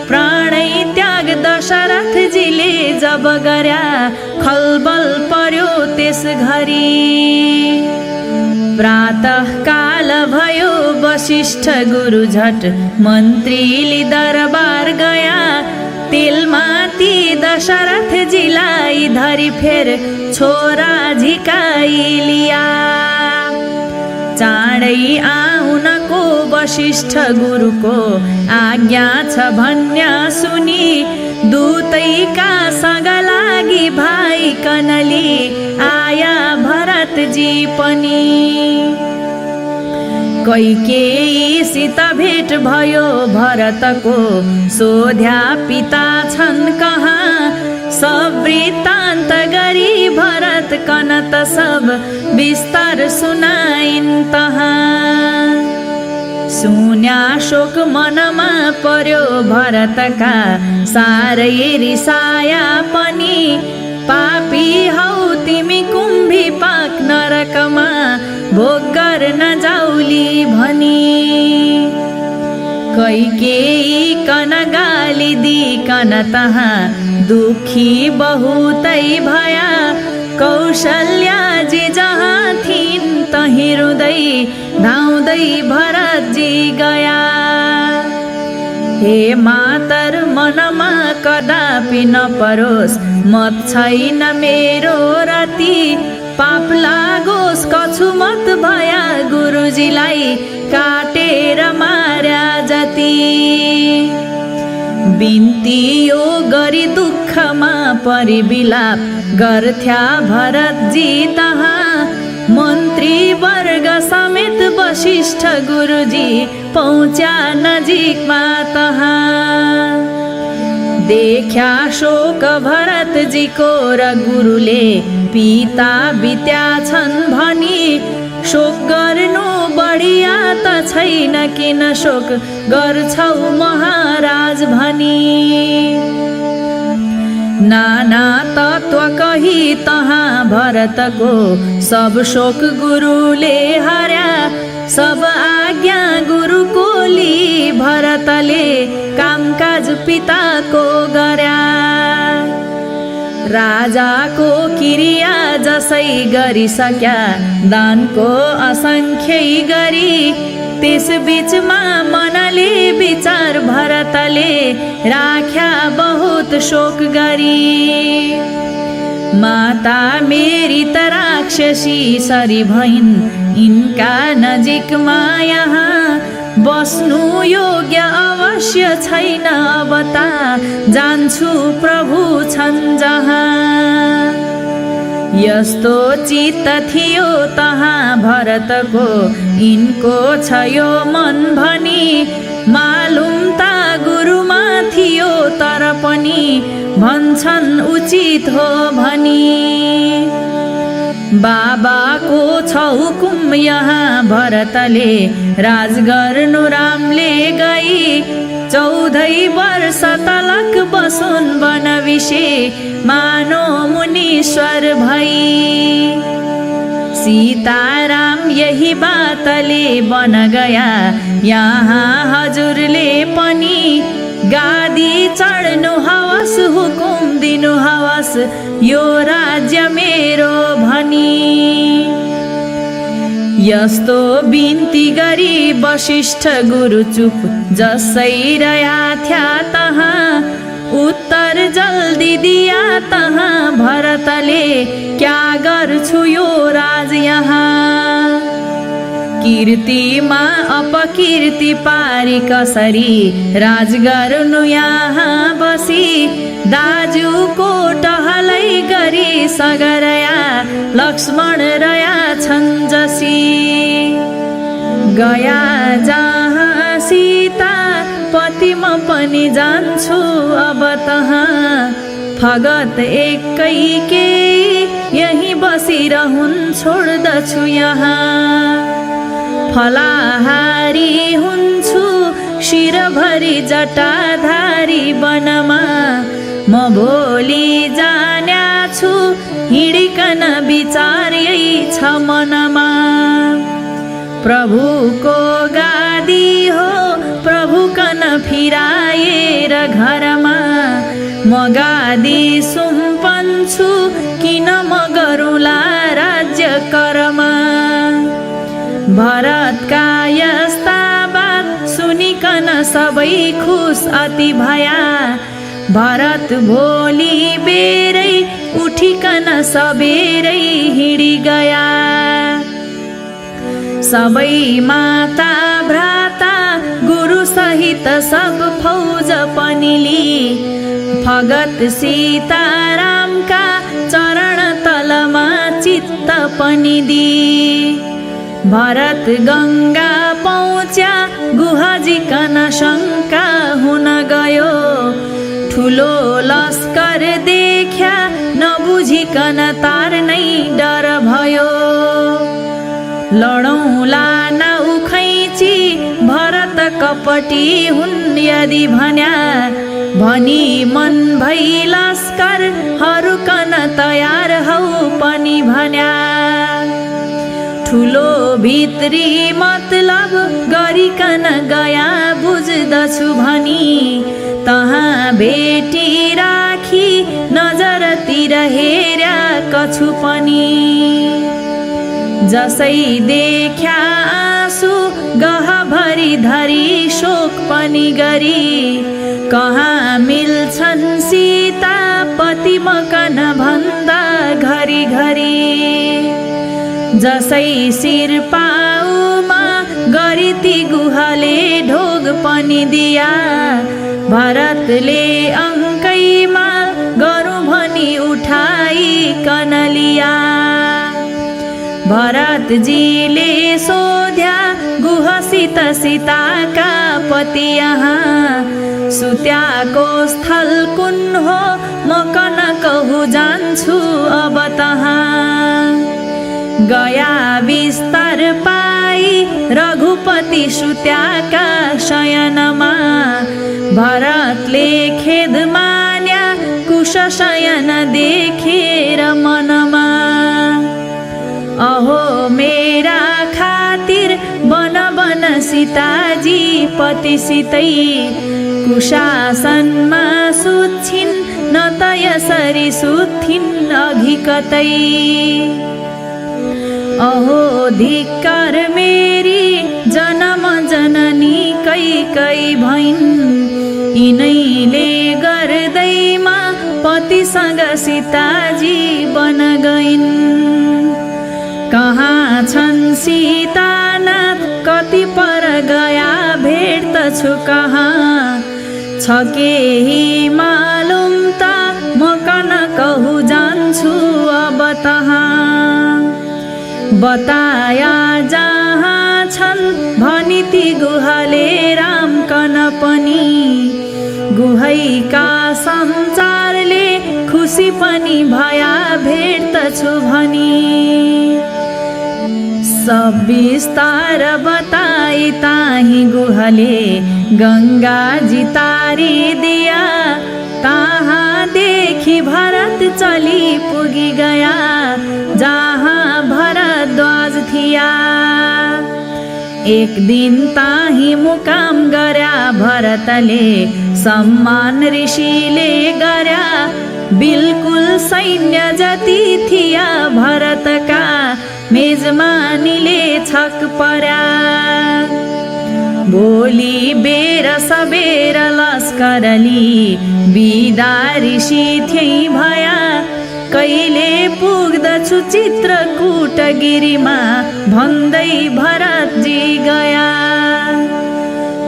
प्राणै त्याग दशरथजीले जब गर्या खलबल पर्यो त्यस घरी प्रातः काल भयो वशिष्ठ गुरु झट मन्त्रीले दरबार गया तेलमाथि दशरथजीलाई धरी फेर छोरा झिकाई लिया चाँडै आउनको वशिष्ठ गुरुको आज्ञा छ भन्या सुनि दूतैका सँग लागि भाइ कनली आया भरतजी पनि कैकेयीसित भेट भयो भरतको सोध्या पिता छन् कहाँ सब वृत्तान्त गरी भरत कनत सब विस्तार सुनाइन् तहाँ सुन्या शोक मनमा पर्यो भरतका सारै रिसाया पनि पापी हौ तिमी कुम्भी पाक नरकमा भोग गर्न जाउली भनी कैकेयी कन गाली दिकन तहाँ दुखी बहुतै भया कौशल्याजी जहाँ थिइन् तहीँ रुँदै धाउँदै भरतजी गया हे मातर मनमा कदापि नपरोस् मत छैन मेरो रति पाप लागोस् कछु मत भया गुरुजीलाई काटेर मार्या जति बिन्ती यो गरी दुःखमा परि बिलाप गर्थ्या भरतजी तहाँ मन्त्री वर्ग समेत वशिष्ठ गुरुजी पहुँच्या नजिकमा तहाँ देख्या शोक भरतजीको र गुरुले पिता बित्या छन् भनी शोक गर्नु बढिया त छैन किन शोक गर्छौ महाराज भनी नाना तत्व कही तहाँ भरतको सब शोक गुरुले हर्या सब आज्ञा गुरुको ली भरतले कामकाज पिताको गर्या राजाको क्रिया जसै गरिसक्या दानको असंख्यै गरी त्यस बीचमा मनले विचार भरतले राख्या बहुत शोक गरी माता मेरी त राक्षसी सरी भइन् इनका नजिकमा यहाँ बस्नु योग्य अवश्य छैन अब ता जान्छु प्रभु छन् जहाँ यस्तो चित्त थियो तहाँ भरतको इनको छ यो मन भनी मालुम ता गुरुमा थियो तर पनि भन्छन् उचित हो भनी। बाबाको छ हुकुम यहाँ भरतले राज गर्नु रामले गई। 14 वर्ष तलक बसुन् वनविषे मानो मुनीश्वर भई। सीताराम यही बातले बन गया यहाँ हजुरले पनि गादी चढ्नु हवस हुकुम दिनु हवस यो राज्य मेरो भनी। यस्तो बिन्ती गरी वशिष्ठ गुरु चुप जसै रह्या थ्या तहाँ उत्तर जल्दी दिया तहाँ भरतले क्या गर्छु यो राज यहाँ। कीर्तिमा अपकीर्ति पारी कसरी राज गर्नु यहाँ बसी। दाजुको टहलै गरी सगरया लक्ष्मण रया छन् जसी। गया जहाँ सीता पति म पनि जान्छु अब तहाँ। फगत एकै के यही बसिरहुन् छोड्दछु यहाँ। फलाहारी हुन्छु शिरभरि जटाधारी वनमा। म भोलि जान्या छु हिँडिकन विचार यही छ मनमा। प्रभुको गादी हो प्रभुकन फिराएर घरमा। म गादी सुम्पन्छु किन म गरौँला राज्य करमा। भरतका यस्ता बात सुनिकन सबै खुस अति भया। भरत भोलि बेरै उठिकन सबेरै हिँडी गया। सबै माता भ्राता गुरु सहित सब फौज पनि ली। भगत सीतारामका चरण तलमा चित्त पनि दी। भरत गंगा पहुँच्या गुहाजिकन शंका हुन गयो। ठुलो लस्कर देख्या नबुझिकन तार नै डर भयो। लडौँला नाउ खैची भरत कपटी हुन् यदि भन्या। भनी मन भई लस्कर हरूकन तयार हौ पनि भन्या। ठुलो भित्री मतलब गरिकन गया बुझ्दछु भनी। तहाँ भेटी राखी नजरतिर हेर्या कछु पनि। जसै देख्या आँसु गहभरि धरी शोक पनि गरी। कहाँ मिल्छन् सीता पति मकन भन्दा घरी घरी। जसै शिर पाउमा गरी ती गुहाले ढोग पनि दिया। भरतले अङ्कैमा गरौँ भनी उठाई कनलिया। भरतजीले सोध्या गुहसित सीताका पति यहाँ। सुत्याको स्थल कुन हो म कन कहु जान्छु अब तहाँ। गया विस्तार पाई रघुपति सुत्याका शयनमा। भरतले खेद मान्या कुश शयन देखेर मनमा। अहो मेरा खातिर बन बन सीताजी पतिसितै। कुशासनमा सुत्छिन् न त यसरी सुत्थिन् अघि कतै। अहो धिक्कार मेरी जन्म जननी कैकै भइन्। यिनैले गर्दैमा पतिसँग सीताजी बन गइन्। कहाँ छन् सीतानाथ कति पर गया भेट्दछु कहाँ। छ केही मालुम त म कन कहु जान्छु अब तहाँ। बताया जहाँ छन् भनी ती गुहाले राम कन पनि। पनि भया भेट त छु भनी। सब विस्तार बताई ताही गुहले गंगा जी तारी दिया। तहाँ देखी भरत चली पुगी गया जहाँ भरद्वाज थिया। एक दिन ताही मुकाम गर्या भरतले सम्मान ऋषिले गर्या। बिल्कुल सैन्य जति थिया भरतका मेजमानीले छक पर्या। भोलि बेर सबेर लस्करली बिदा ऋषि थिए भया। कहिले पुग्दछु चित्रकूट गिरीमा भन्दै भरतजी गया।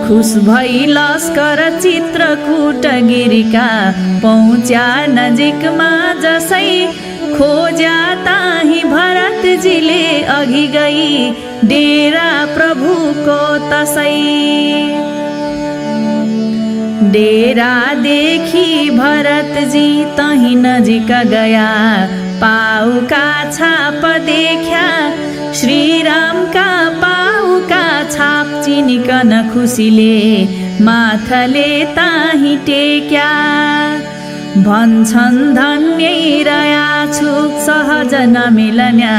खुस भई लस्कर चित्रकूट गिरीका पहुँच्या नजिकमा जसै। खोज्या ताही भरतजीले अघि गई डेरा प्रभुको तसै। डेरा देखी भरतजी तही नजिक गया। पाउका छाप देख्या श्री राम का पाउका छाप चिनिकन खुसीले माथले ताही टेक्या। भन्छन् धन्यै रयाछु सहज नमिलन्या।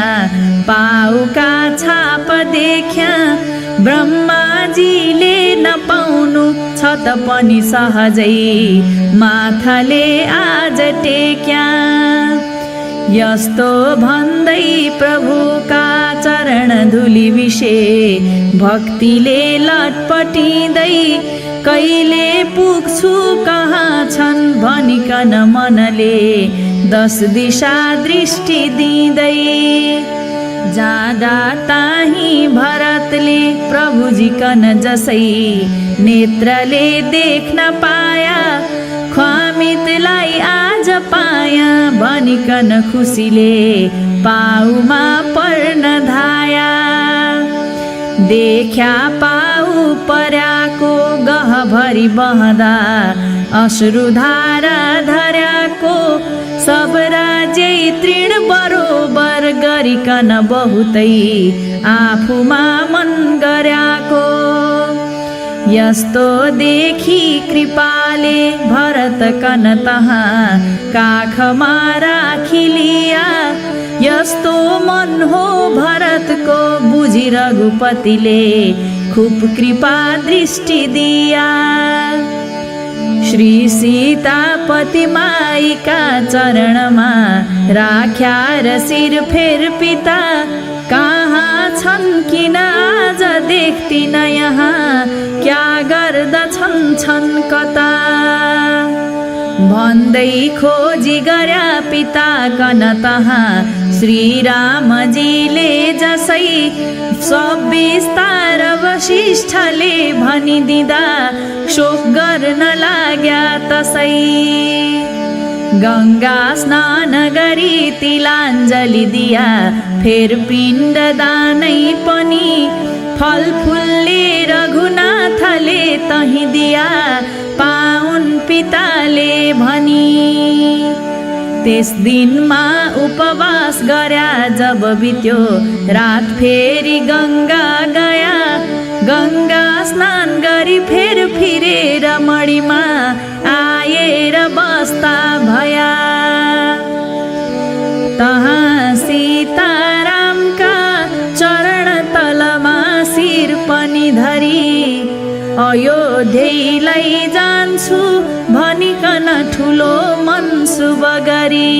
पाउका छाप देख्या ब्रह्माजीले नपाउनु छ त पनि सहजै माथले आज टेक्या। यस्तो भन्दै प्रभुका चरण धुली विषे भक्तिले लटपटिँदै। कहिले पुग्छु कहाँ छन् भनिकन मनले 10 दिशा दृष्टि दिँदै। जाँदा ताही भरतले प्रभुजी कन जसै नेत्रले देख्न पाया। ख्वामितलाई आज पाया भनिकन खुसीले पाउमा पर्न धाया। देख्या पाउ पर्याको गहभरि बहदा अश्रुधारा धर्याको। सब राज्य तृण बरोबर गरिकन बहुतै आफूमा मन गर्याको। यस्तो देखी कृपाले भरत कन तहाँ काखमा राखिलिया। यस्तो मन हो भरतको बुझी रघुपतिले खूब कृपा दृष्टि दिया। श्री सीतापति माईका चरणमा राख्या र शिर फेर पिता। कहाँ छन् किन आज देख्दिन यहाँ क्या गर्दछन् छन् कता। भन्दै खोजी गर्या पिता कन तहाँ श्री रामजीले जसै। सब विस्तार वशिष्ठले भनिदिँदा शोक गर्न लाग्या तसै। गंगा स्नान गरी तिलाञ्जली दिया फेर पिण्ड दानै पनि। फलफुलले रघुनाथले तही दिया पाउन् पिताले भनी। त्यस दिनमा उपवास गर्या जब बित्यो रात फेरि गंगा गया। गंगा स्नान गरी फेर फिरेर मणिमा आएर बस्ता भया। तहाँ सीतारामका चरण तलमा शिर पनि धरी। अयोध्यैलाई जान्छु भनिकन ठुलो मनसुब गरी।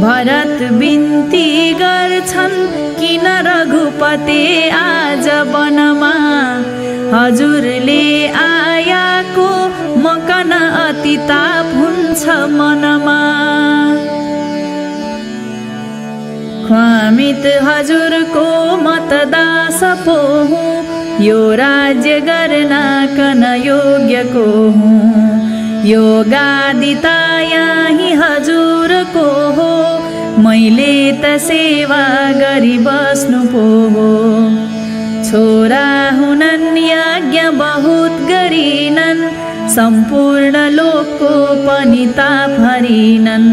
भरत बिन्ती गर्छन् किन रघुपति आज वनमा। हजुरले आयाको मकन अति ताप हुन्छ मनमा। ख्वामित हजुरको मतदास पो हुँ। यो राज्य गर्नकन योग्यको हुँ। यो गादिता यही हजुरको हो। मैले त सेवा गरी बस्नु पो हो। छोरा हुनन् यज्ञ बहुत गरिनन् सम्पूर्ण लोकको पनि ताप हरिनन्।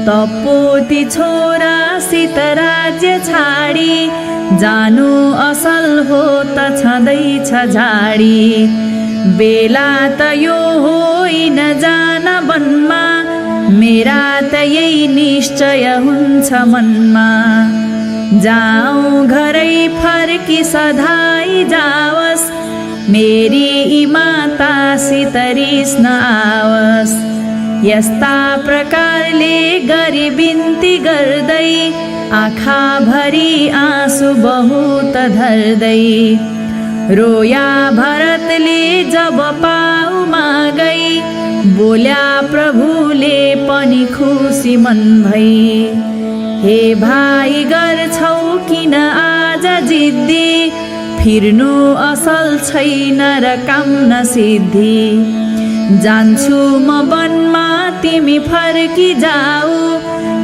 तपोती छोरासित राज्य छाडी जानु असल हो त छँदैछ झाडी। बेला त यो होइन जान वनमा, मेरा त यही निश्चय हुन्छ मनमा। जाऊँ घरै फर्की सधाई जावस्, मेरी यी मातासित रिस नआवस्। यस्ता प्रकारले गरी बिन्ती गर्दै, आँखा भरी आँसु बहुत धर्दै। रोया भरतले जब पाउमा गई, बोल्या प्रभुले पनि खुसी मन भई। हे भाइ गर्छौ किन आज जिद्दी, फिर्नु असल छैन र काम नसिद्धि। जान्छु म वनमा तिमी फर्की जाऊ,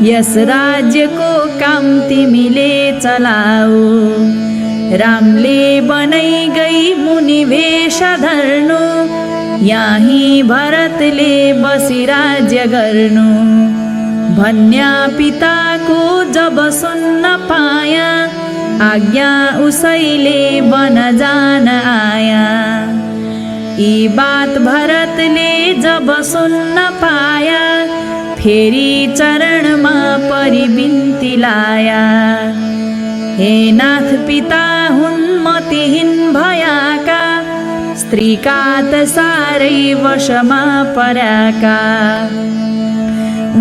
यस राज्यको काम तिमीले चलाऊ। रामले बनाई गई मुनि वेश धर्नु, यही भरतले बसी राज्य गर्नु। भन्या पिताको जब सुन्न पाया, आज्ञा उसैले वन जान आया। यी बात भरतले जब सुन्न पाया, फेरि चरणमा परि बिन्ती लाया। हे नाथ पिता हुन् मतिहीन भयाका, स्त्रीका त सारै वशमा पर्याका।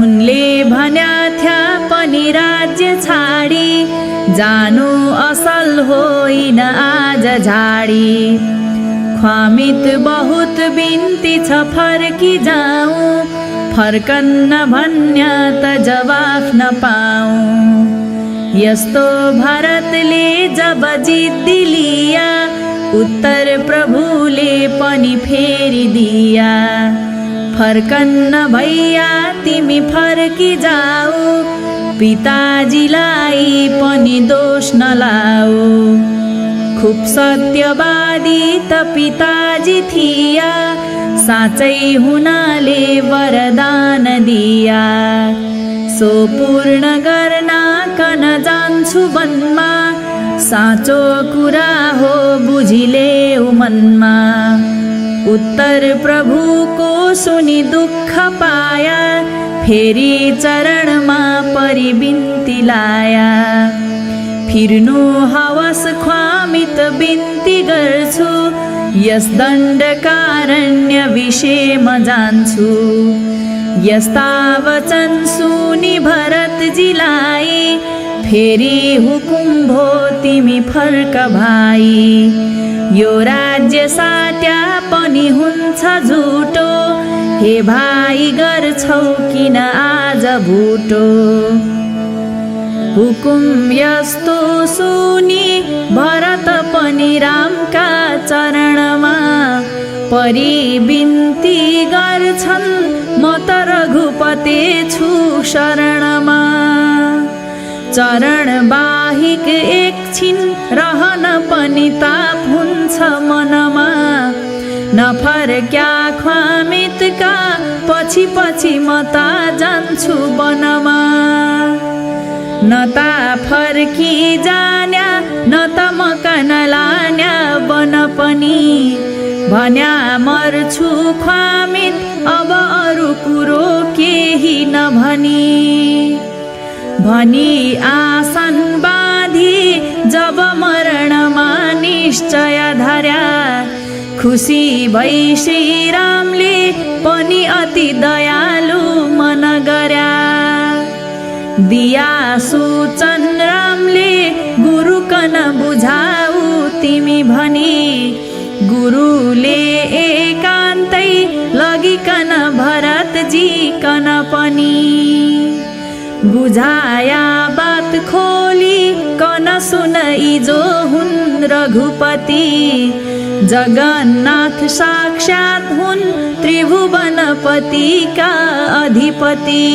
उनले भन्या थ्या पनि राज्य छाडी, जानु असल होइन आज झाडी। ख्वामित बहुत बिन्ती छ फर्की जाऊँ, फर्कन्न भन्या त जवाफ नपाऊँ। यस्तो भरतले जब जिद्दी लिया, उत्तर प्रभुले पनि फेरि दिया। फर्कन्न भैया तिमी फर्की जाऊ, पिताजीलाई पनि दोष नलाऊ। खुब सत्यवादी त पिताजी थिया, साँचै हुनाले वरदान दिया। सो पूर्ण गर्न कन जान्छु वनमा, साँचो कुरा हो बुझिलेऊ मनमा। उत्तर प्रभुको सुनि दुःख पाया, फेरि चरणमा परि बिन्ती लाया। फिर्नु हवस ख्वामित बिन्ती गर्छु, यस दण्डकारण्य विषयमा जान्छु। यस्ता वचन सुनि भरतजीलाई, फेरि हुकुम भो तिमी फर्क भाइ। यो राज्य साट्या पनि हुन्छ झुटो, हे भाइ गर्छौ किन आज भुटो। हुकुम यस्तो सुनि भरत पनि रामका चरणमा परि बिन्ती गर्छन्, म त रघुपते छु शरणमा। चरण बाहिक एकछिन रहन पनि ताप हुन्छ मनमा, नफर्क्या ख्वामितका पछि पछि म त जान्छु वनमा। न त फर्की जान्या न त म कन लान्या वन पनि, भन्या मर्छु ख्वामित अब अरू कुरो केही नभनी। भनी आसन बाँधी जब मरणमा निश्चय धर्या, खुसी भई श्रीरामले पनि अति दयालु मन गर्या। दिया सूचन रामले गुरु कन बुझाऊ तिमी भनी, गुरुले एकान्तै लगिकन भरतजी कन पनि। बुझाया बात खोली कन सुनई जो हुन् रघुपति, जगन्नाथ साक्षात् हुन् त्रिभुवनपतिका अधिपति।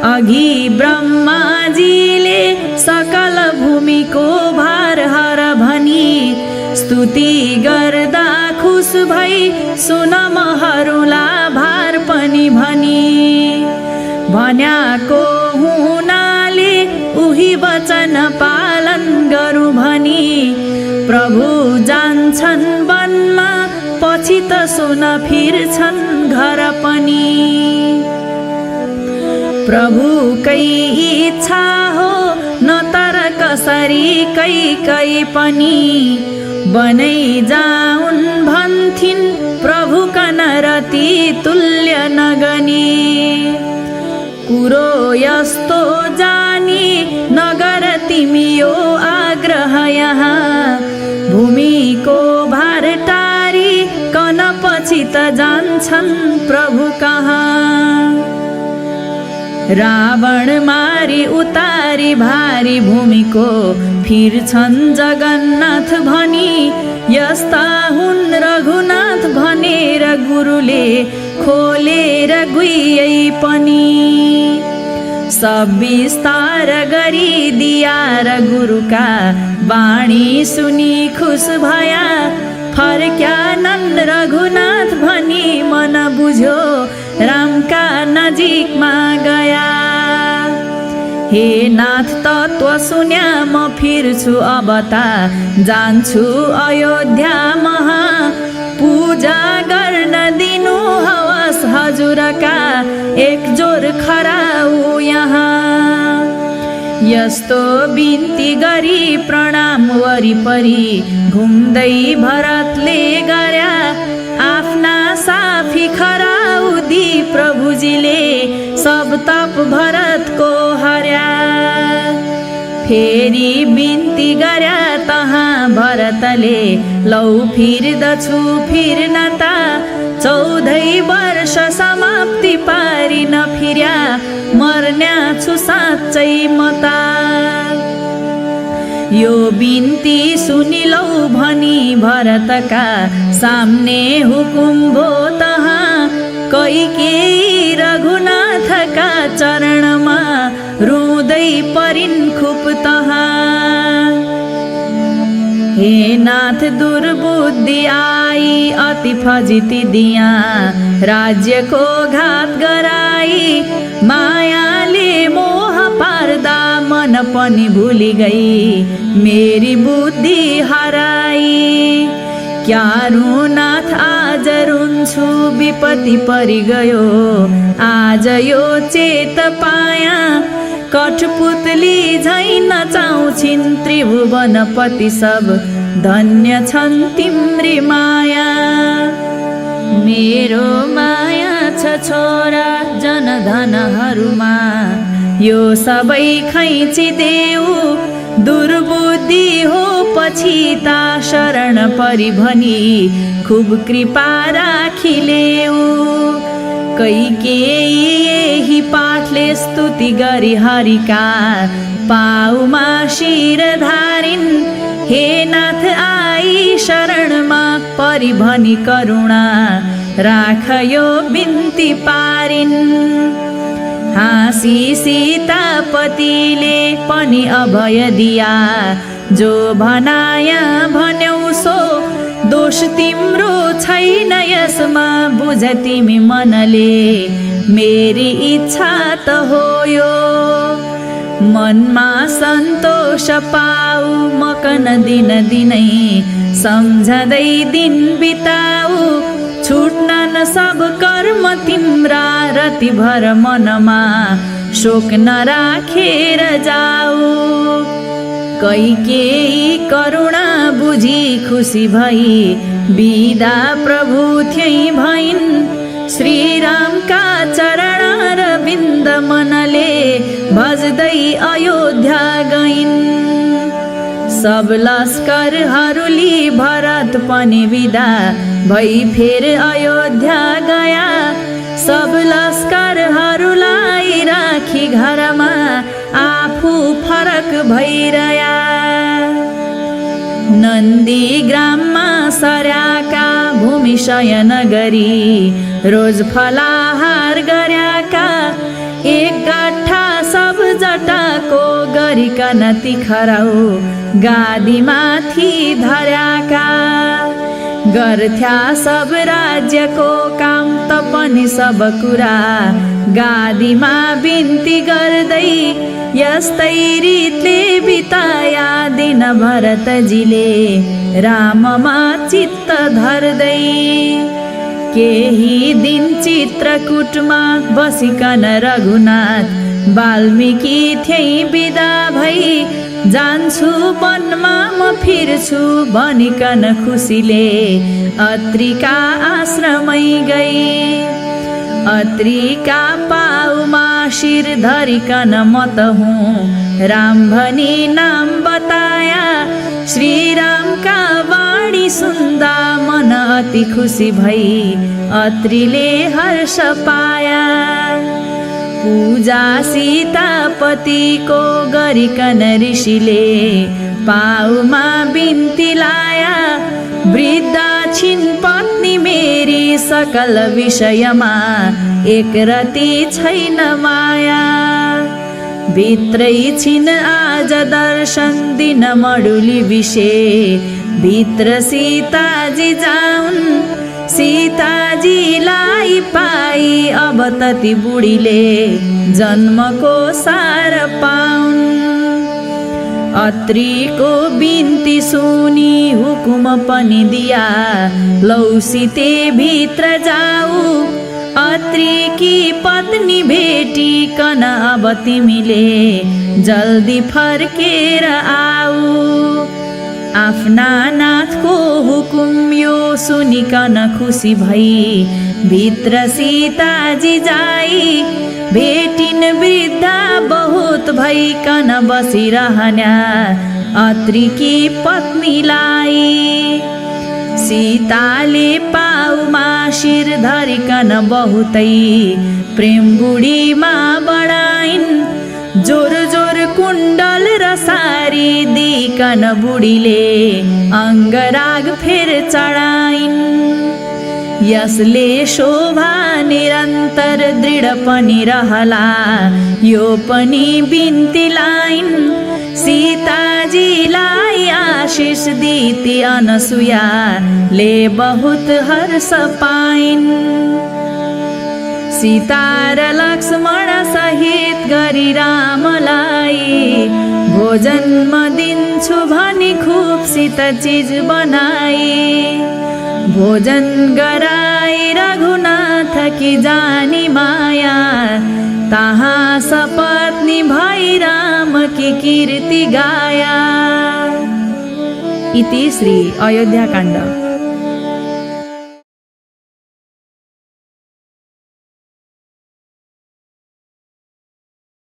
अघि ब्रह्माजीले सकल भूमिको भार हर भनी, स्तुति गर्दा खुस भई सुन महरुला भार पनि भनी भन्याको हुनाले उही वचन पालन गरौँ भनी प्रभु जान्छन् वनमा पछि त सुन फिर्छन् घर पनि प्रभुकै इच्छा हो न तर कसरी कै पनि बनै जाउन् भन्थिन् प्रभुका नरती तुल्य नगनी कुरो यस्तो जानी नगर तिमी यो आग्रह यहाँ भूमिको भार टारी कन पछि त जान्छन् प्रभु कहाँ रावण मारी उतारी भारी भूमिको फिर्छन् जगन्नाथ भनी यस्ता हुन् रघुनाथ भनेर गुरुले खोलेर गुइयै पनि सब विस्तार गरी दिया र गुरुका वाणी सुनि खुस भया फर्क्या नन् रघुनाथ भनी मन बुझ्यो रामका नजिकमा गया हे नाथ तत्व सुन्या म फिर्छु अब ता जान्छु अयोध्या महा पूजा गर्न दिनु हवस हजुरका एक जोर खराउ यहाँ यस्तो बिन्ती गरी प्रणाम वरिपरि घुम्दै भरतले गर्या आफ्ना साफी खराउदी प्रभुजीले सब तप भरतको हर्या फेरि बिन्ती गर्या तहाँ भरतले लौ फिर्दछु फिर्न ता 14 वर्ष समाप्ति पारी नफिर्या मर्न्या छु साँच्चै मता यो बिन्ती सुनिलौ भनी भरतका सामने हुकुम भो तहाँ कैकेयी रघुनाथका चरणमा रुँदै परिन् खुब तहाँ हे नाथ दुर्बुद्धि आई अति फजिती दिया राज्यको घात गराई मायाले मोह पार्दा मन पनि भुली गई मेरी बुद्धि हराई क्या रुनाथ आज रुन्छु विपत्ति परिगयो आज यो चेत पाया कठपुतली झै नचाउँछिन् त्रिभुवनपति सब धन्य छन् तिम्री माया मेरो माया छ छोरा जनधनहरूमा यो सबै खैचिदेऊ दुर्बुद्धि हो पछि ता शरण परि भनी खुब कृपा राखिलेऊ कैकेयी यही पाठले स्तुति गरी हरिका पाउमा शिर धारिन् हे नाथ आई शरणमा परि भनी करुणा राख यो बिन्ती पारिन् हाँसी सीतापतिले पनि अभय दिया जो भनाया भन्यौ सो दोष तिम्रो छैन यसमा बुझ तिमी मनले मेरी इच्छा त हो यो मनमा सन्तोष पाऊ मकन दिन दिनै सम्झँदै दिन बिताऊ छुट्नन् सब कर्म तिम्रा रति भर मनमा शोक नराखेर जाऊ कैकेयी करुणा बुझी खुसी भई बिदा प्रभु थिए भइन् श्रीरामका चरणारविन्द मनले भजदै अयोध्या गइन् सब लस्करहरूले भरत पनि विदा भई फेर अयोध्या गया सब लस्करहरूलाई राखी घरमा आफू फरक भइरया नन्दी ग्राममा सर्याका भूमि शयन गरी रोज फलाहार गर्याका एक गठा सब जटाको गरिकन तिखराउ गादी माथि धर्याका गर्थ्या सब राज्यको काम त पनि सब कुरा गादीमा बिन्ती गर्दै यस्तै रीतले बिताया दिन भरतजीले राममा चित्त धर्दै। केही दिन चित्रकूटमा बसिकन रघुनाथ वाल्मीकि थिए बिदा भई जान्छु वनमा म फिर्छु भनिकन खुसीले अत्रिका आश्रमै गई। अत्रिका पाउमा शिर धरिकन म त हुँ राम भनी नाम बताया। श्री रामका वाणी सुन्दा मन अति खुसी भई अत्रिले हर्ष पाया। पूजा सीतापतिको गरिकन ऋषिले पाउमा बिन्ती लाया। वृद्धा छिन् पत्नी मेरी सकल विषयमा एक रति छैन माया। भित्रै छिन् आज दर्शन दिन मडुली विषे भित्र सीताजी जाउन्। सीताजीलाई पाई अब तति बुढीले जन्मको सार पाउन्। अत्रिको बिन्ती सुनी हुकुम पनि दिया लौ सीते भित्र जाऊ। अत्रिकी पत्नी भेटिकन अब तिमीले जल्दी फर्केर आऊ। आफ्ना नाथको हुकुम यो सुनिकन खुसी भई भित्र सीताजी जाई। भेटिन वृद्धा बहुत भइकन बसिरहन्या अत्रिकी पत्नीलाई। सीताले पाउमा शिर धरिकन बहुतै प्रेम बुढीमा बढाइन्। जोर जोर कुण्डल र सारी दिकन बुढीले अङ्गराग फेर चढाइन्। यसले शोभा निरन्तर दृढ पनि रहला यो पनि बिन्ती लाइन्। सीताजीलाई आशिष दिती अनसुयाले बहुत हर्ष पाइन्। सीता र लक्ष्मण सहित गरी रामलाई भोजन म दिन्छु भनी खुबसित चिज बनाई। भोजन गराई रघुनाथ की जानी माया तहाँ सपत्नी भई राम की कीर्ति गाया। इति श्री अयोध्याकाण्ड।